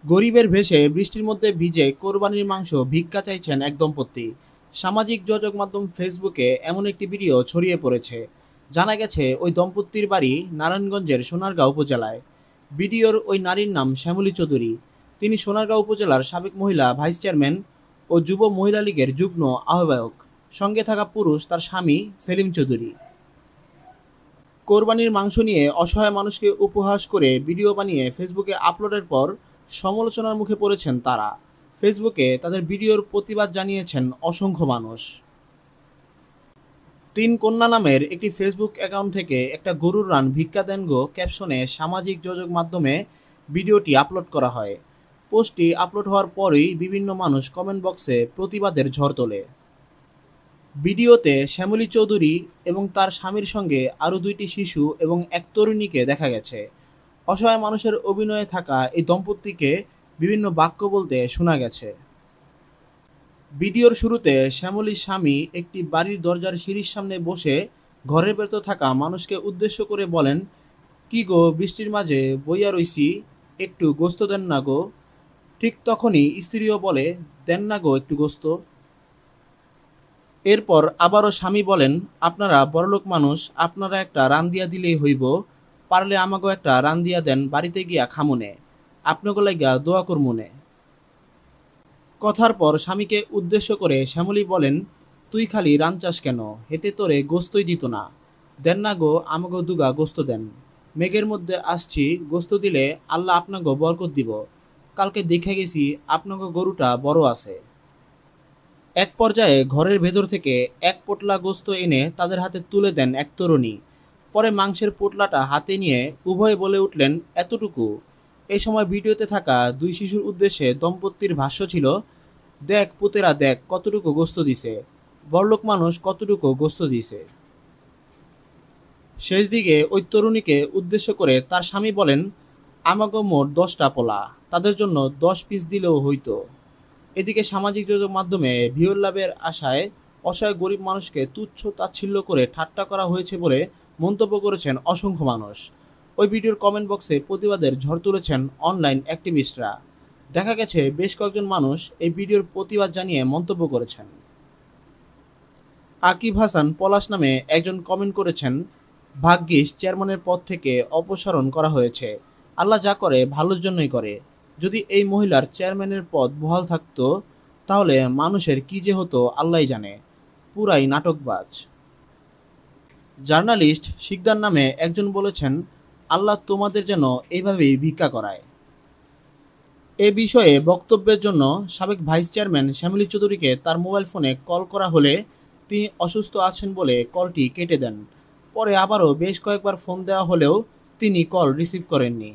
গরিবের ভেষে বৃষ্টির মধ্যে ভিজে কোরবানির মাংস ভিক্ষা চাইছেন এক দম্পতি। সামাজিক যোগাযোগ মাধ্যম ফেসবুকে এমন একটি ভিডিও ছড়িয়ে পড়েছে। জানা গেছে ওই দম্পতির বাড়ি নারায়ণগঞ্জের সোনারগাঁও উপজেলায়। ভিডিওর ওই নারীর নাম শ্যামলী চৌধুরী। তিনি সোনারগাঁও উপজেলার সাবেক মহিলা ভাইস চেয়ারম্যান ও যুব মহিলা লীগের যুগ্ম আহ্বায়ক। সঙ্গে থাকা পুরুষ তার স্বামী সেলিম চৌধুরী। কোরবানির মাংস নিয়ে অসহায় মানুষকে উপহাস করে ভিডিও বানিয়ে ফেসবুকে আপলোডের পর সমালোচনার মুখে পড়েছেন তারা। ফেসবুকে তাদের ভিডিওর প্রতিবাদ জানিয়েছেন অসংখ্য মানুষ। তিন কন্যা নামের একটি ফেসবুক অ্যাকাউন্ট থেকে একটা গরুর রান ভিক্ষা দেন গো ক্যাপশনে সামাজিক যোগাযোগ মাধ্যমে ভিডিওটি আপলোড করা হয়। পোস্টটি আপলোড হওয়ার পরই বিভিন্ন মানুষ কমেন্ট বক্সে প্রতিবাদের ঝড় তোলে। ভিডিওতে শ্যামলী চৌধুরী এবং তার স্বামীর সঙ্গে আরও দুইটি শিশু এবং এক তরুণীকে দেখা গেছে। অসহায় মানুষের অভিনয়ে থাকা এই দম্পতিকে বিভিন্ন বাক্য বলতে শোনা গেছে। ভিডিওর শুরুতে শ্যামলীর স্বামী একটি বাড়ির দরজার সিঁড়ির সামনে বসে ঘরের ভেতর থাকা মানুষকে উদ্দেশ্য করে বলেন, কি গো বৃষ্টির মাঝে বইয়া রইছি, একটু গোস্ত দেন না গো। ঠিক তখনই স্ত্রীও বলে, দেন না গো একটু গোস্ত। এরপর আবারও স্বামী বলেন, আপনারা বড়লোক মানুষ, আপনারা একটা রান দিয়া দিলেই হইব, পারলে আমাকেও একটা রান দিয়া দেন, বাড়িতে গিয়া খামুনে, আপনাকে লাগিয়া দোয়া করমুনে। কথার পর স্বামীকে উদ্দেশ্য করে শ্যামলী বলেন, তুই খালি রান চাস কেন, হেতে তোরে গোস্তই দিত না, দেন না গো আমাকেও দুগা গোস্ত দেন। মেঘের মধ্যে আসছি, গোস্ত দিলে আল্লাহ আপনাকে বরকত দিব, কালকে দেখে গেছি আপনাকে গরুটা বড় আছে। এক পর্যায়ে ঘরের ভেতর থেকে এক পোটলা গোস্ত এনে তাদের হাতে তুলে দেন এক তরুণী। পরে মাংসের পোটলাটা হাতে নিয়ে উভয়ে বলে উঠলেন, এতটুকু। এই সময় ভিডিওতে থাকা দুই শিশুর উদ্দেশ্যে দম্পতির ভাষ্য ছিল, দেখ পুতেরা দেখ কতটুকু গোস্ত দিছে, বড়লোক মানুষ কতটুকু গোস্ত দিছে। শেষ দিকে ওই তরুণীকে উদ্দেশ্য করে তার স্বামী বলেন, আমাকে মোট 10টা পোলা, তাদের জন্য 10 পিস দিলেও হইতো। এদিকে সামাজিক যোগাযোগ মাধ্যমে ভিউর লাভের আশায় অসহায় গরিব মানুষকে তুচ্ছ তাচ্ছিল্য করে ঠাট্টা করা হয়েছে বলে মন্তব্য করেছেন অসংখ্য মানুষ। ওই ভিডিওর কমেন্ট বক্সে প্রতিবাদের ঝড় তুলেছেন অনলাইন অ্যাক্টিভিস্টরা। দেখা গেছে বেশ কয়েকজন মানুষ এই ভিডিওর প্রতিবাদ জানিয়ে মন্তব্য করেছেন। আকিব হাসান পলাশ নামে একজন কমেন্ট করেছেন, ভাগ্যিস চেয়ারম্যানের পদ থেকে অপসারণ করা হয়েছে, আল্লাহ যা করে ভালোর জন্যই করে। যদি এই মহিলার চেয়ারম্যানের পদ বহাল থাকতো তাহলে মানুষের কি যে হতো আল্লাহই জানে, পুরাই নাটকবাজ। জার্নালিস্ট শিকদার নামে একজন বলেছেন, আল্লাহ তোমাদের যেন এইভাবেই ভিক্ষা করায়। এ বিষয়ে বক্তব্যের জন্য সাবেক ভাইস চেয়ারম্যান শ্যামলী চৌধুরীকে তার মোবাইল ফোনে কল করা হলে তিনি অসুস্থ আছেন বলে কলটি কেটে দেন। পরে আবারও বেশ কয়েকবার ফোন দেওয়া হলেও তিনি কল রিসিভ করেননি।